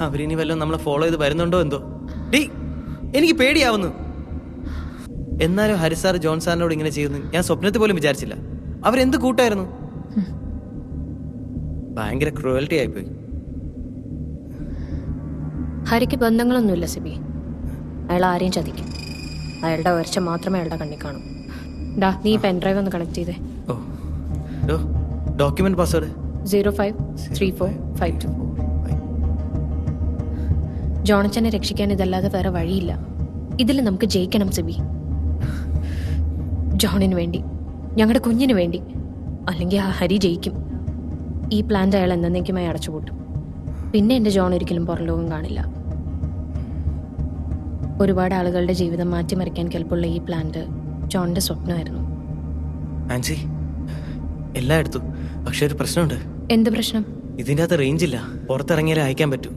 അവരിനി വല്ലതും നമ്മളെ ഫോളോ ചെയ്ത് വരുന്നുണ്ടോ എന്തോ. ഡീ എനിക്ക് പേടിയാവുന്നു. എന്നാലും ഹരി സാർ ജോൺ സാറിനോട് ഇങ്ങനെ ചെയ്യുന്നു ഞാൻ സ്വപ്നത്തിൽ പോലും വിചാരിച്ചില്ല. അവരെന്ത് കൂട്ടായിരുന്നു. ഭയങ്കര ക്രൂവൽറ്റി ആയിപ്പോയി. ഹരിക്ക് ബന്ധങ്ങളൊന്നുമില്ല സിബി. അയാൾ ആരെയും ചതിക്കും. അയാളുടെ ഉയർച്ച മാത്രമേ അയാളുടെ കണ്ണിൽ കാണും. നീ പെൻഡ്രൈവ് ഒന്ന് കണക്ട് ചെയ്തേ. Document password 053452. ജോണച്ചനെ രക്ഷിക്കാൻ ഇതല്ലാതെ വേറെ വഴിയില്ല. ഇതിൽ നമുക്ക് ജയിക്കണം സിബി. ജോണിന് വേണ്ടി, ഞങ്ങളുടെ കുഞ്ഞിന് വേണ്ടി. അല്ലെങ്കിൽ ആ ഹരി ജയിക്കും. ഈ പ്ലാന്റ് അയാൾ എന്നേക്കുമായി അടച്ചുപൂട്ടും. പിന്നെ എൻ്റെ ജോൺ ഒരിക്കലും പുറംലോകം കാണില്ല. ഒരുപാട് ആളുകളുടെ ജീവിതം മാറ്റിമറിക്കാൻ കെൽപ്പുള്ള ഈ പ്ലാന്റ് ജോണിന്റെ സ്വപ്നമായിരുന്നു. ആൻസി എല്ലാം എടുത്തു. പക്ഷെ ഒരു പ്രശ്നമുണ്ട്. എന്ത് പ്രശ്നം? ഇതിൻ്റെ അകത്ത് റേഞ്ച് ഇല്ല. പുറത്തിറങ്ങിയാലേ അയക്കാൻ പറ്റൂ.